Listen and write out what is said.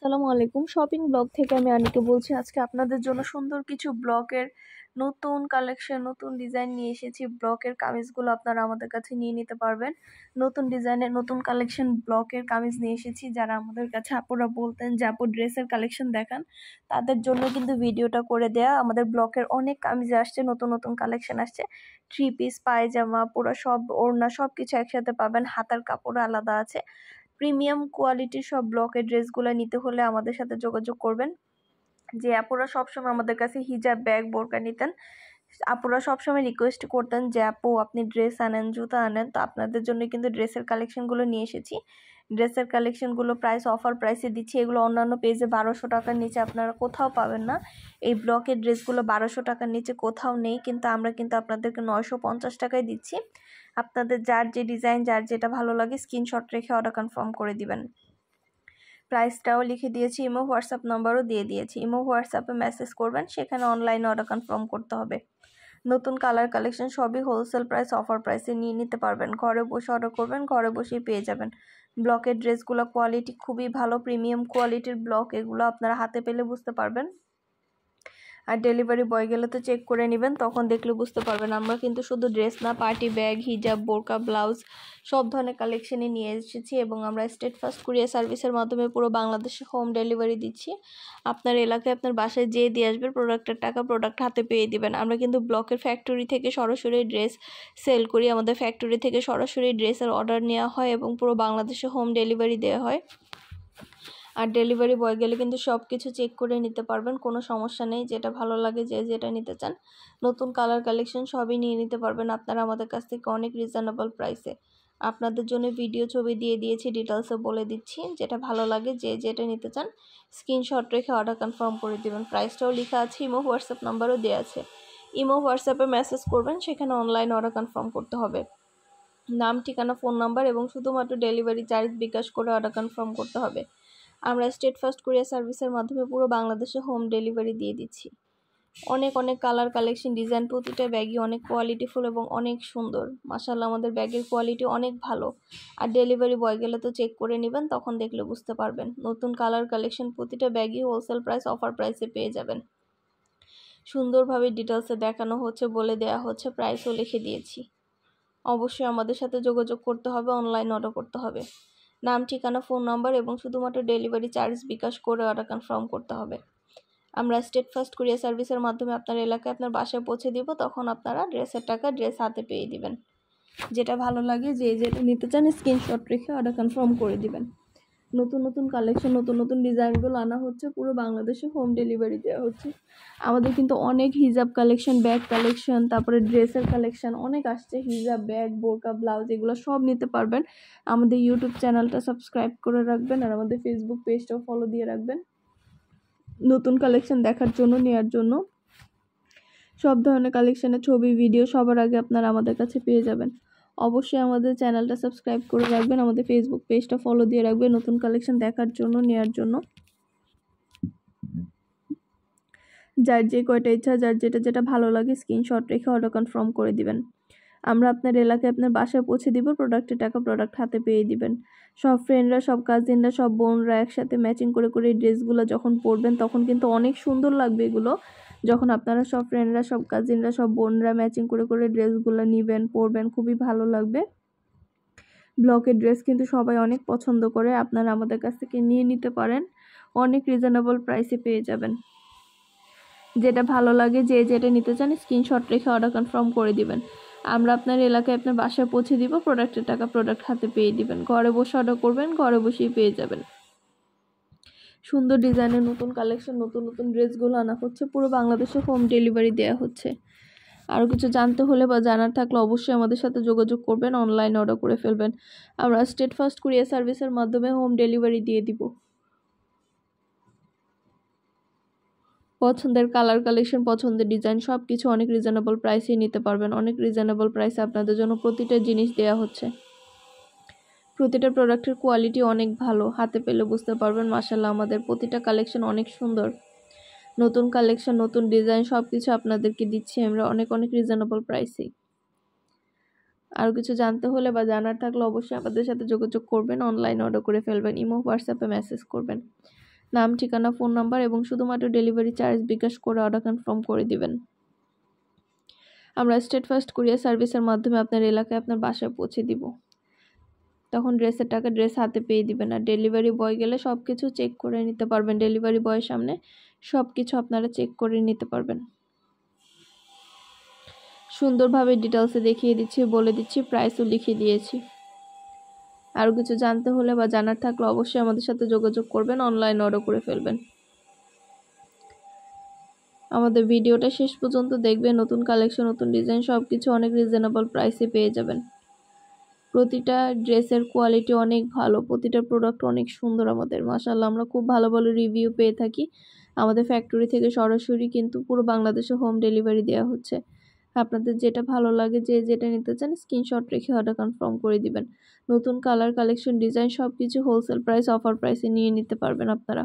আসসালামু আলাইকুম। Shopping blog থেকে আমি আনিকা বলছি। আজকে আপনাদের জন্য সুন্দর কিছু ব্লকের নতুন কালেকশন, নতুন ডিজাইন নিয়ে এসেছি। ব্লকের কামিজগুলো আপনারা আমাদের কাছে নিয়ে নিতে পারবেন। নতুন ডিজাইনের নতুন কালেকশন ব্লকের কামিজ নিয়ে এসেছি। যারা আমাদের কাছে আপুরা বলতেন যে আপু ড্রেসের কালেকশন দেখান, তাদের জন্য কিন্তু ভিডিওটা করে দেয়া। আমাদের ব্লকের অনেক কামিজ আসছে, নতুন নতুন কালেকশন আসছে। 3 পিস, পায়জামা, পুরো সব ওড়না সবকিছু একসাথে পাবেন। হাতার কাপড় আলাদা আছে। প্রিমিয়াম কোয়ালিটির সব ব্লকের ড্রেসগুলো নিতে হলে আমাদের সাথে যোগাযোগ করবেন। যে আপুরা সবসময় আমাদের কাছে হিজাব, ব্যাগ, বোরকা নিতেন, আপুরা সবসময় রিকোয়েস্ট করতেন যে আপু আপনি ড্রেস আনেন, জুতা আনেন। তো আপনাদের জন্য কিন্তু ড্রেসের কালেকশনগুলো নিয়ে এসেছি। ড্রেসের কালেকশনগুলো অফার প্রাইসে দিচ্ছি। এগুলো অন্যান্য পেজে 1200 টাকার নিচে আপনারা কোথাও পাবেন না। এই ব্লকের ড্রেসগুলো 1200 টাকার নিচে কোথাও নেই, কিন্তু আমরা কিন্তু আপনাদেরকে 950 টাকায় দিচ্ছি। আপনাদের যার যে ডিজাইন, যার যেটা ভালো লাগে স্ক্রিনশট রেখে অর্ডার কনফার্ম করে দিবেন। প্রাইসটাও লিখে দিয়েছি, ইমো হোয়াটসঅ্যাপ নাম্বারও দিয়ে দিয়েছি। ইমো হোয়াটসঅ্যাপে মেসেজ করবেন, সেখানে অনলাইনে অর্ডার কনফার্ম করতে হবে। নতুন কালার কালেকশন সবই হোলসেল প্রাইস, অফার প্রাইসে নিয়ে নিতে পারবেন। ঘরে বসে অর্ডার করবেন, ঘরে বসেই পেয়ে যাবেন। ব্লকের ড্রেসগুলো কোয়ালিটি খুবই ভালো, প্রিমিয়াম কোয়ালিটির ব্লক। এগুলো আপনারা হাতে পেলে বুঝতে পারবেন। আর ডেলিভারি বয় গেলে তো চেক করে নেবেন, তখন দেখলে বুঝতে পারবেন। আমরা কিন্তু শুধু ড্রেস না, পার্টি ব্যাগ, হিজাব, বোরকা, ব্লাউজ সব ধরনের কালেকশনই নিয়ে এসেছি। এবং আমরা স্টেট ফার্স্ট কুরিয়ার সার্ভিসের মাধ্যমে পুরো বাংলাদেশে হোম ডেলিভারি দিচ্ছি। আপনার এলাকায় আপনার বাসায় যেয়ে দিয়ে আসবে, প্রোডাক্টের টাকা প্রোডাক্ট হাতে পেয়ে দিবেন। আমরা কিন্তু ব্লকের ফ্যাক্টরি থেকে সরাসরি ড্রেস সেল করি। আমাদের ফ্যাক্টরি থেকে সরাসরি ড্রেসের অর্ডার নেওয়া হয় এবং পুরো বাংলাদেশে হোম ডেলিভারি দেওয়া হয়। আর ডেলিভারি বয় গেলে কিন্তু সব কিছু চেক করে নিতে পারবেন, কোনো সমস্যা নেই। যেটা ভালো লাগে, যে যেটা নিতে চান, নতুন কালার কালেকশন সবই নিয়ে নিতে পারবেন আপনারা আমাদের কাছ থেকে অনেক রিজনেবল প্রাইসে। আপনাদের জন্য ভিডিও ছবি দিয়ে দিয়েছি, ডিটেলসে বলে দিচ্ছি। যেটা ভালো লাগে, যে যেটা নিতে চান স্ক্রিনশট রেখে অর্ডার কনফার্ম করে দেবেন। প্রাইসটাও লেখা আছে, ইমো হোয়াটসঅ্যাপ নাম্বারও দেওয়া আছে। ইমো হোয়াটসঅ্যাপে মেসেজ করবেন, সেখানে অনলাইন অর্ডার কনফার্ম করতে হবে। নাম, ঠিকানা, ফোন নাম্বার এবং শুধুমাত্র ডেলিভারি চার্জ বিকাশ করে অর্ডার কনফার্ম করতে হবে। আমরা স্টেট ফার্স্ট কুরিয়ার সার্ভিসের মাধ্যমে পুরো বাংলাদেশে হোম ডেলিভারি দিয়ে দিচ্ছি। অনেক অনেক কালার কালেকশন, ডিজাইন, প্রতিটা ব্যাগই অনেক কোয়ালিটিফুল এবং অনেক সুন্দর। মাশাআল্লাহ, আমাদের ব্যাগের কোয়ালিটি অনেক ভালো। আর ডেলিভারি বয় গেলে তো চেক করে নেবেন, তখন দেখলে বুঝতে পারবেন। নতুন কালার কালেকশন প্রতিটা ব্যাগই হোলসেল প্রাইস, অফার প্রাইসে পেয়ে যাবেন। সুন্দরভাবে ডিটেলসে দেখানো হচ্ছে, বলে দেওয়া হচ্ছে, প্রাইসও লিখে দিয়েছি। অবশ্যই আমাদের সাথে যোগাযোগ করতে হবে, অনলাইন অর্ডার করতে হবে। নাম, ঠিকানা, ফোন নাম্বার এবং শুধুমাত্র ডেলিভারি চার্জ বিকাশ করে অর্ডার কনফার্ম করতে হবে। আমরা স্টেট ফার্স্ট কুরিয়ার সার্ভিসের মাধ্যমে আপনার এলাকায় আপনার বাসায় পৌঁছে দিব, তখন আপনারা ড্রেসের টাকা ড্রেস হাতে পেয়ে দিবেন। যেটা ভালো লাগে, যে যেটা নিতে চান স্ক্রিনশট রেখে অর্ডার কনফার্ম করে দিবেন। নতুন নতুন কালেকশন, নতুন নতুন ডিজাইনগুলো আনা হচ্ছে, পুরো বাংলাদেশে হোম ডেলিভারি দেওয়া হচ্ছে। আমাদের কিন্তু অনেক হিজাব কালেকশন, ব্যাগ কালেকশন, তারপরে ড্রেসের কালেকশন অনেক আসছে। হিজাব, ব্যাগ, বোরকা, ব্লাউজ এগুলো সব নিতে পারবেন। আমাদের ইউটিউব চ্যানেলটা সাবস্ক্রাইব করে রাখবেন, আর আমাদের ফেসবুক পেজটাও ফলো দিয়ে রাখবেন নতুন কালেকশন দেখার জন্য, নেওয়ার জন্য। সব ধরনের কালেকশনের ছবি, ভিডিও সবার আগে আপনারা আমাদের কাছে পেয়ে যাবেন। অবশ্যই আমাদের চ্যানেলটা সাবস্ক্রাইব করে রাখবেন, আমাদের ফেসবুক পেজটা ফলো দিয়ে রাখবেন নতুন কালেকশন দেখার জন্য, নেওয়ার জন্য। যার যে কয়টা ইচ্ছা, যার যেটা যেটা ভালো লাগে স্ক্রিনশট রেখে অর্ডার কনফার্ম করে দিবেন। আমরা আপনার এলাকায় আপনার বাসায় পৌঁছে দিব, প্রোডাক্টের টাকা প্রোডাক্ট হাতে পেয়ে দিবেন। সব ফ্রেন্ডরা, সব কাজিনরা, সব বোনরা একসাথে ম্যাচিং করে করে এই ড্রেসগুলো যখন পরবেন, তখন কিন্তু অনেক সুন্দর লাগবে এগুলো। যখন আপনারা সব ফ্রেন্ডরা, সব কাজিনরা, সব বোনরা ম্যাচিং করে করে ড্রেসগুলো নেবেন, পরবেন, খুবই ভালো লাগবে। ব্লকের ড্রেস কিন্তু সবাই অনেক পছন্দ করে, আপনারা আমাদের কাছ থেকে নিয়ে নিতে পারেন, অনেক রিজনেবল প্রাইসে পেয়ে যাবেন। যেটা ভালো লাগে, যে যেটা নিতে চান স্ক্রিনশট রেখে অর্ডার কনফার্ম করে দিবেন। আমরা আপনার এলাকায় আপনার বাসায় পৌঁছে দিব, প্রোডাক্টের টাকা প্রোডাক্ট হাতে পেয়ে দিবেন। ঘরে বসে অর্ডার করবেন, ঘরে বসেই পেয়ে যাবেন। সুন্দর ডিজাইনের নতুন কালেকশন, নতুন নতুন ড্রেসগুলো আনা হচ্ছে, পুরো বাংলাদেশে হোম ডেলিভারি দেওয়া হচ্ছে। আরও কিছু জানতে হলে বা জানার থাকলে অবশ্যই আমাদের সাথে যোগাযোগ করবেন, অনলাইন অর্ডার করে ফেলবেন। আমরা স্টেট ফার্স্ট কুরিয়ার সার্ভিসের মাধ্যমে হোম ডেলিভারি দিয়ে দিব। পছন্দের কালার কালেকশন, পছন্দের ডিজাইন সব কিছু অনেক রিজনেবল প্রাইসেই নিতে পারবেন। অনেক রিজনেবল প্রাইসে আপনাদের জন্য প্রতিটা জিনিস দেওয়া হচ্ছে। প্রতিটা প্রোডাক্টের কোয়ালিটি অনেক ভালো, হাতে পেলে বুঝতে পারবেন। মাশাআল্লাহ, আমাদের প্রতিটা কালেকশন অনেক সুন্দর। নতুন কালেকশন, নতুন ডিজাইন সব কিছু আপনাদেরকে দিচ্ছি আমরা অনেক অনেক রিজনেবল প্রাইসেই। আরও কিছু জানতে হলে বা জানার থাকলে অবশ্যই আমাদের সাথে যোগাযোগ করবেন, অনলাইন অর্ডার করে ফেলবেন, ইমো হোয়াটসঅ্যাপে মেসেজ করবেন। নাম, ঠিকানা, ফোন নাম্বার এবং শুধুমাত্র ডেলিভারি চার্জ বিকাশ করে অর্ডার কনফার্ম করে দিবেন। আমরা স্টেট ফার্স্ট কুরিয়ার সার্ভিসের মাধ্যমে আপনার এলাকায় আপনার বাসায় পৌঁছে দিব। তখন ড্রেসের টাকা ড্রেস হাতে পেয়ে দিবেন। আর ডেলিভারি বয় গেলে সব কিছু চেক করে নিতে পারবেন। ডেলিভারি বয়ের সামনে সব কিছু আপনারা চেক করে নিতে পারবেন। সুন্দরভাবে ডিটেলসে দেখিয়ে দিচ্ছি, বলে দিচ্ছি, প্রাইসও লিখে দিয়েছি। আরও কিছু জানতে হলে বা জানার থাকলে অবশ্যই আমাদের সাথে যোগাযোগ করবেন, অনলাইন অর্ডার করে ফেলবেন। আমাদের ভিডিওটা শেষ পর্যন্ত দেখবেন। নতুন কালেকশন, নতুন ডিজাইন সব কিছু অনেক রিজনেবল প্রাইসে পেয়ে যাবেন। প্রতিটা ড্রেসের কোয়ালিটি অনেক ভালো, প্রতিটা প্রোডাক্ট অনেক সুন্দর আমাদের। মাশাআল্লাহ, আমরা খুব ভালো ভালো রিভিউ পেয়ে থাকি। আমাদের ফ্যাক্টরি থেকে সরাসরি কিন্তু পুরো বাংলাদেশে হোম ডেলিভারি দেওয়া হচ্ছে। আপনাদের যেটা ভালো লাগে, যে যেটা নিতে চান স্ক্রিনশট রেখে অর্ডার কনফার্ম করে দিবেন। নতুন কালার, কালেকশন, ডিজাইন সব কিছু হোলসেল প্রাইস, অফার প্রাইসে নিয়ে নিতে পারবেন আপনারা।